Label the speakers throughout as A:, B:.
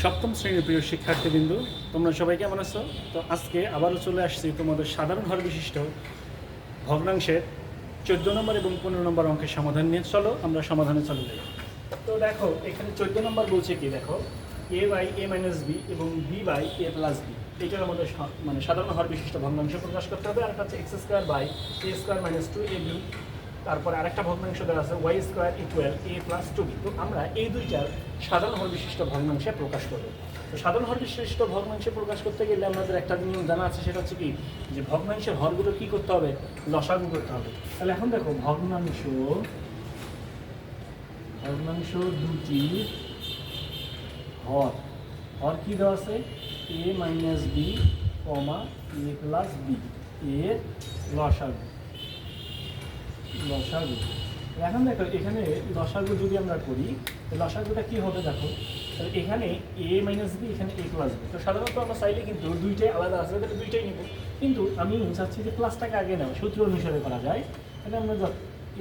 A: সপ্তম শ্রেণীর প্রিয় শিক্ষার্থীবৃন্দু, তোমরা সবাই কেমন আছো? তো আজকে আবারও চলে আসছি তোমাদের সাধারণ ঘর বিশিষ্ট ভগ্নাংশের 14 নম্বর এবং 15 নম্বর অঙ্কের সমাধান নিয়ে। চলো আমরা সমাধানে চলে যাই। তো দেখো এখানে 14 নম্বর বলছে কি, দেখো a by a minus B এবং b by a plus B, এটার আমাদের মানে সাধারণ ঘর বিশিষ্ট ভগ্নাংশ প্রকাশ করতে হবে। আর একটা হচ্ছে x square by a square minus two A b, তারপর আরেকটা ভগ্নাংশ দেওয়া আছে y square equal a plus two b. তো আমরা এই দুইটার সাধারণ হর বিশিষ্ট ভগ্নাংশে প্রকাশ করব। তো সাধারণ হর বিশিষ্ট ভগ্নাংশে প্রকাশ করতে গেলে আমাদের একটা নিয়ম জানা আছে, সেটা হচ্ছে কি, যে ভগ্নাংশের হরগুলো কী করতে হবে, লসাগু করতে হবে। তাহলে এখন দেখো ভগ্নাংশ দুটি হর, হর কী দেওয়া আছে, এ মাইনাস বি কমা এ প্লাস বি এর লসাগু। এখন দেখো এখানে লসাগু যদি আমরা করি, লসাগুটা কী হবে দেখো, তাহলে এখানে এ মাইনাস বি, এখানে এ প্লাস বি। তো সাধারণত আমরা চাইলে কিন্তু দুইটাই আলাদা আছে, তাহলে দুইটাই নিব, কিন্তু আমি চাচ্ছি যে প্লাসটাকে আগে নেওয়া, সূত্র অনুসারে করা যায়। তাহলে আমরা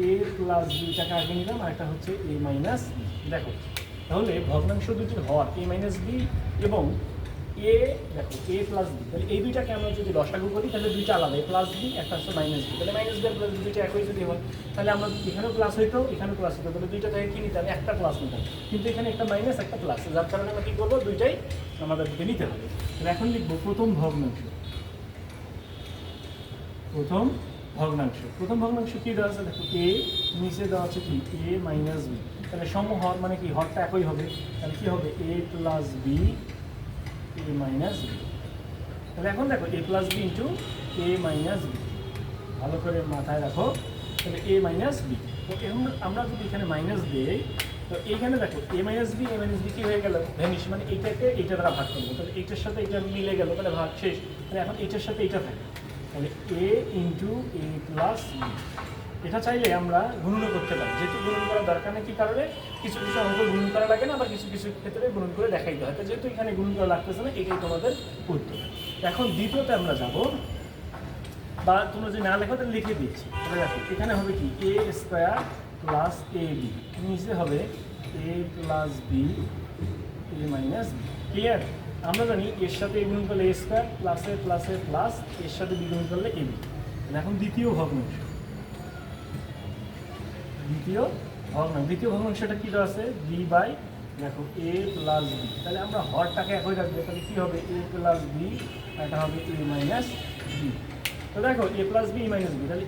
A: এ প্লাস বিটাকে আগে নিলাম, আর একটা হচ্ছে এ মাইনাস বি। দেখো তাহলে ভগ্নাংশ দুটির হর এ মাইনাস বি এবং এ, দেখো এ প্লাস বি, তাহলে এই দুইটাকে আমরা যদি লসাগু করি তাহলে দুইটা আলাদা, এ প্লাস বি, একটা হচ্ছে মাইনাস বি। তাহলে মাইনাস বি আর প্লাস বি দুইটা একই যদি হয়, তাহলে আমরা এখানেও প্লাস হইতো এখানেও প্লাস হইতো, তাহলে দুইটা থেকে কী নিতাম, একটা প্লাস নিতাম। কিন্তু এখানে একটা মাইনাস একটা প্লাস, যার কারণে আমরা কী করবো, দুইটাই আমাদেরকে নিতে হবে। তাহলে এখন লিখবো প্রথম ভগ্নাংশ। প্রথম ভগ্নাংশ কী দেওয়া আছে, দেখো এ, নিচে দেওয়া আছে কি এ মাইনাস বি। তাহলে সমহর মানে কি, হরটা একই হবে, তাহলে কী হবে এ plus B A minus b. তাহলে এখন দেখো a plus B into A minus B, ভালো করে মাথায় রাখো। তাহলে এ মাইনাস বি, তো এখন আমরা যদি এখানে মাইনাস দিই, তো এইখানে দেখো এ মাইনাস বি কী হয়ে গেল, ভ্যানিশ, মানে এইটাকে এইটা দ্বারা ভাগ করবো, তাহলে এইটার সাথে এইটা মিলে গেল, তাহলে ভাগ শেষ। তাহলে এখন এইটার সাথে এইটা থাকে, তাহলে এ ইন্টু এ প্লাস বি। এটা চাইলে আমরা গুণনও করতে পারি, যেহেতু গুণন করার দরকার নেই, কী কারণে, কিছু কিছু অঙ্ক গুণন করা লাগে না, আবার কিছু কিছু ক্ষেত্রে গুণন করে দেখাইতে হয়। তো যেহেতু এখানে গুণন করা লাগতেছে না, এটাই তোমাদের উত্তর। এখন দ্বিতীয়তে আমরা যাব, বা তোমরা যদি না লেখো তাহলে লিখে দিচ্ছি। তাহলে দেখো এখানে হবে কি এ স্কোয়ার প্লাস এ বি, নিচে হবে এ plus B A minus B. Clear? আমরা জানি এর সাথে এ গুণ করলে এ স্কোয়ার, প্লাসে প্লাসে প্লাস, এর সাথে বি গুণ করলে এ বি। এখন দ্বিতীয় ভগ্নাংশটা কী দেওয়া আছে, বি বাই, দেখো এ প্লাস বি। তাহলে আমরা হরটাকে একই রাখবো, তাহলে কী হবে এ প্লাস বি, এটা হবে এ মাইনাস বি। তো দেখো a plus b minus b, তাহলে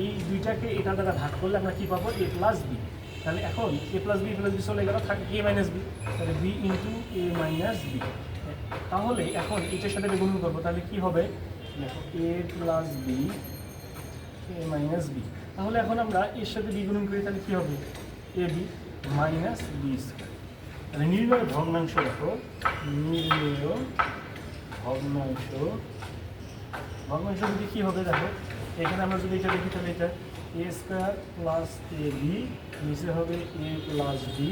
A: এই দুইটাকে এটা দ্বারা ভাগ করলে আমরা কী পাবো, এ প্লাস বি। তাহলে এখন এ প্লাস বি চলে গেল, থাকে এ মাইনাস বি, তাহলে বি ইন্টু এ মাইনাস বি। তাহলে এখন এটার সাথে গুণন করবো, তাহলে কী হবে, দেখো a plus B A minus b. তাহলে এখন আমরা এর সাথে বি গুণন করি, তাহলে কী হবে এ বি মাইনাস বি স্কোয়ার। তাহলে নির্ণয় ভগ্নাংশ, দেখো নির্ণয় ভগ্নাংশ যদি কী হবে, দেখো এখানে আমরা যদি এটা দেখি, তাহলে এটা এ স্কোয়ার প্লাস এ বি, নিচে হবে এ plus B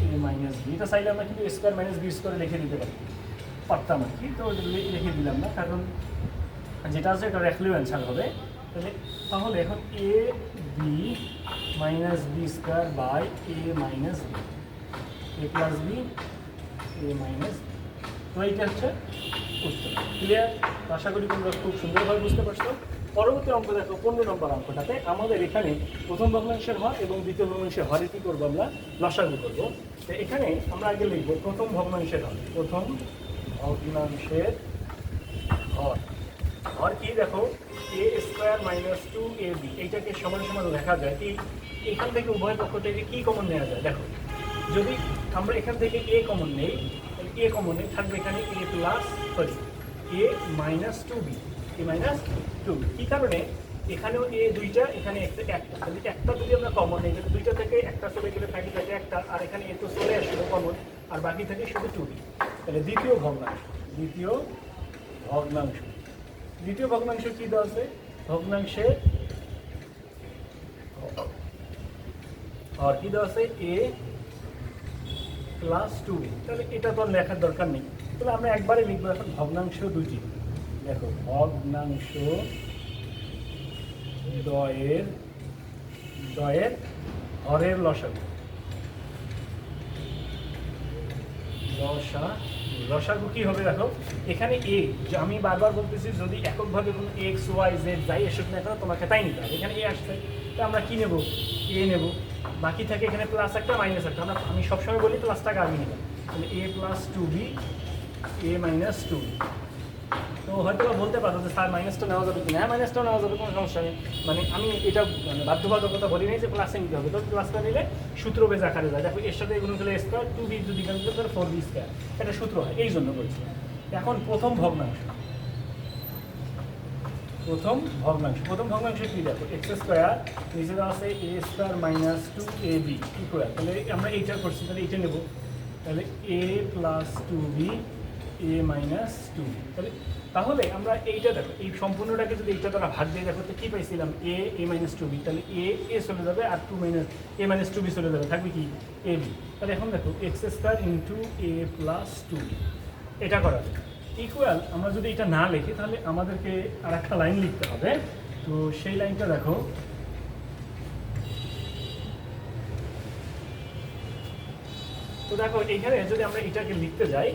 A: A minus B. এটা চাইলে আমরা কিন্তু স্কোয়ার মাইনাস বি স্কোয়ারে লিখে দিতে পারতাম আর কি, তো লিখে দিলাম না, কারণ যেটা আছে এটা রাখলেও অ্যান্সার হবে। তাহলে এখন A B minus B square by A minus B, A plus B A minus B. তো এইটা হচ্ছে উত্তর। ক্লিয়ার? আশা করি তোমরা খুব সুন্দরভাবে বুঝতে পারছো। পরবর্তী অঙ্ক দেখো 15 নম্বর অঙ্কটাতে আমাদের এখানে প্রথম ভগ্নাংশের হর এবং দ্বিতীয় ভগ্নাংশের হরে কী করবো, আমরা লসাগু করবো। তো এখানে আমরা আগে লিখবো প্রথম ভগ্নাংশের হর। হর কি, দেখো A square minus two A B, এইটাকে সমান সমান লেখা যায়। এইখান থেকে উভয় পক্ষ থেকে কী কমন নেওয়া যায়, দেখো যদি আমরা এখান থেকে এ কমন নেই, এ কমনে থাকবে এখানে এ plus A minus two B, A minus two B. কী কারণে, এখানেও এ দুইটা, এখানে একটা, তাহলে একটা যদি আমরা কমন নেই, তাহলে দুইটা থেকে একটা চলে গেলে থাকে একটা, আর এখানে এ তো চলে আসলো কমন, আর বাকি থাকে শুধু টু বি। তাহলে দ্বিতীয় ভগ্নাংশ কী দেওয়া আছে, ভগ্নাংশে আর কী দেওয়া আছে এ প্লাস টু বি। তাহলে এটা তো লেখার দরকার নেই, তাহলে আমরা একবারে লিখবো এখন ভগ্নাংশ দুটি। দেখো ভগ্নাংশ দ্বয়ের হরের লসাগু লসাগু কি হবে দেখো, এখানে এ আমি বারবার বলতেছি যদি এককভাবে কোনো এক্স ওয়াই জেড যাই এসব না কেন তোমাকে তাই নিতে হবে। এখানে এ আসছে, তো আমরা কি নেব, এ নেব, বাকি থাকে এখানে প্লাস একটা মাইনাস একটা, আমি সবসময় বলি প্লাসটাকে আগে নেব, তাহলে এ plus two B A minus two b. তো হয়তো বলতে পারো যে স্যার মাইনাসটা নেওয়া যাবে কি না, হ্যাঁ মাইনাসটাও নেওয়া যাবে, কোনো সমস্যা নেই। মানে আমি এটা মানে বাধ্যবাধকতা বলি নাই যে প্লাসে নিতে হবে, তো প্লাসটা নিলে সূত্র বেজ আকারে যায়। দেখো এর সাথে এগুলো গেলে স্কোয়ার, টু বি যদি গেলে তাহলে ফোর বি স্কোয়ার, এটা সূত্র হয়, এই জন্য বলছি। এখন প্রথম ভগ্নাংশ কি দেখো, এক্স স্কোয়ার নিচে দেওয়া আছে এ square minus two A B equal, তাহলে আমরা এইটা করছি, তাহলে এইটা নেব, তাহলে এ plus two B A minus two B. তাহলে আমরা এইটা দেখো, এই সম্পূর্ণটাকে যদি এইটা দ্বারা ভাগ দিয়ে দেখো তো কী পাইছিলাম, এ মাইনাস টু বি, তাহলে এ চলে যাবে আর এ মাইনাস টু বি চলে যাবে, থাকবে কি এ বি। তাহলে এখন দেখো x square into A plus two B, এটা করা যায় ইকুয়াল। আমরা যদি এটা না লিখি তাহলে আমাদেরকে আর একটা লাইন লিখতে হবে, তো সেই লাইনটা দেখো, তো দেখো এইখানে যদি আমরা এটাকে লিখতে যাই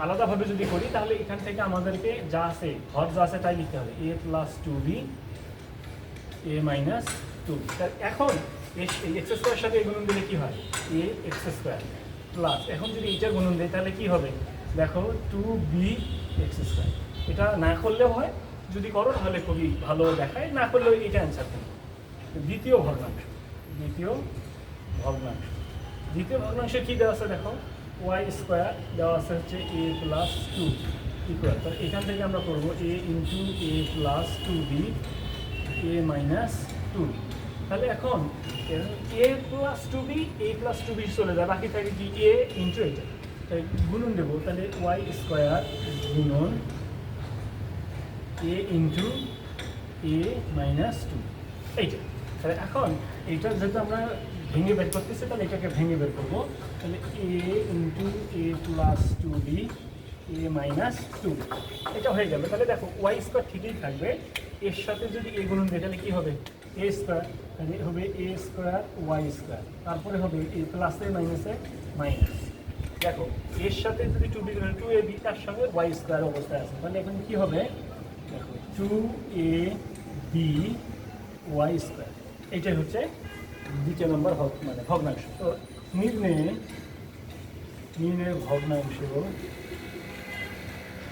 A: আলাদাভাবে যদি করি তাহলে এখান থেকে আমাদেরকে যা আছে হর যা আছে তাই লিখতে হবে, এ plus two B A minus two. এখন এই এক্স স্কোয়ারের সাথে এই গুণন দিলে কী হয়, এ এক্স স্কোয়ার প্লাস, এখন যদি এইটা গুণন দেয় তাহলে কী হবে দেখো, টু বি এক্স স্কোয়ার। এটা না করলেও হয়, যদি করো তাহলে খুবই ভালো দেখায়, না করলেও এটা অ্যান্সার করবে। দ্বিতীয় ভগ্নাংশে কী দেওয়া আছে দেখো, ওয়াই স্কোয়ার দেওয়া আছে হচ্ছে এ প্লাস টু ইকুয়াল, তাহলে এখান থেকে আমরা করবো এ into A plus two B A minus two B. তাহলে এখন এ plus two B A plus two B চলে যায়, বাকি থাকে কি এ ইন্টু এটা, তাই গুণন দেবো, তাহলে ওয়াই স্কোয়ার গুণন এ ইন্টু এ মাইনাস টু এইটা। তাহলে এখন এইটা যেহেতু আমরা ভেঙে বের করতেছি, তাহলে এটাকে ভেঙে বের করবো, তাহলে এ into A plus two B A minus two, এটা হয়ে গেল। তাহলে দেখো ওয়াই স্কোয়ার ঠিকই থাকবে, এর সাথে যদি এ গুণন দেয় তাহলে কী হবে, এ স্কোয়ার, তাহলে হবে এ স্কোয়ার ওয়াই স্কোয়ার, তারপরে হবে এ প্লাসে মাইনাসে মাইনাস। দেখো এর সাথে যদি two B two A B, তার সঙ্গে ওয়াই স্কোয়ার অবস্থায় আছে, তাহলে এখন কী হবে দেখো, টু এ বি ওয়াই স্কোয়ার, এইটাই হচ্ছে দ্বিতীয় নম্বর মানে ভগ্নাংশ। তো নির্ণয় ভগ্নাংশ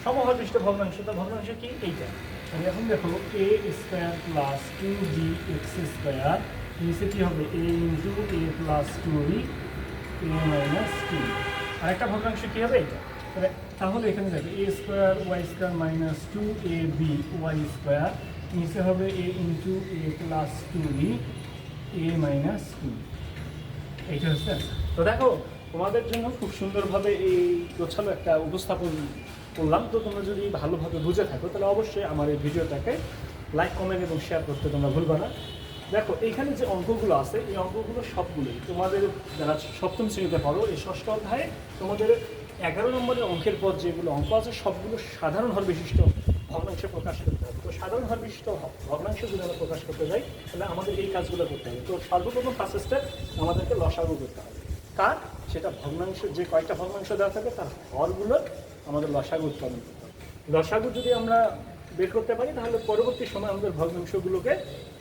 A: সমহরপৃষ্ঠ ভগ্নাংশ, তো ভগ্নাংশ কি এইটা। তাহলে এখন দেখো A square plus two B X square, নিচে কী হবে A into A plus two B A minus two. আরেকটা ভগ্নাংশ কী হবে এইটা, তাহলে এখানে দেখো A square Y square minus two A B Y square, নিচে হবে A into A plus two B A minus two, এইটা হচ্ছে। তো দেখো তোমাদের জন্য খুব সুন্দরভাবে এই গোছালো একটা উপস্থাপন করলাম, তো তোমরা যদি ভালোভাবে বুঝে থাকো তাহলে অবশ্যই আমার এই ভিডিওটাকে লাইক কমেন্ট এবং শেয়ার করতে তোমরা ভুলবে না। দেখো এইখানে যে অঙ্কগুলো আছে এই অঙ্কগুলো সবগুলোই তোমাদের যারা সপ্তম শ্রেণীতে পড়ো, এই ষষ্ঠ অধ্যায়ে তোমাদের 11 নম্বরের অঙ্কের পর যেগুলো অঙ্ক আছে সবগুলো সাধারণ হর বিশিষ্ট ভগ্নাংশে প্রকাশ করতে হবে। তো সাধারণ হর বিশিষ্ট ভগ্নাংশ যদি আমরা প্রকাশ করতে যাই তাহলে আমাদের এই কাজগুলো করতে হবে। তো সর্বপ্রথম ফার্স্ট স্টেপ আমাদেরকে লসাগু করতে হবে, কার সেটা ভগ্নাংশ, যে কয়েকটা ভগ্নাংশ দেওয়া থাকে তার হরগুলোর আমাদের লসাগু উৎপাদন করতে হবে। লসাগু যদি আমরা বের করতে পারি তাহলে পরবর্তী সময় আমাদের ভগ্নাংশগুলোকে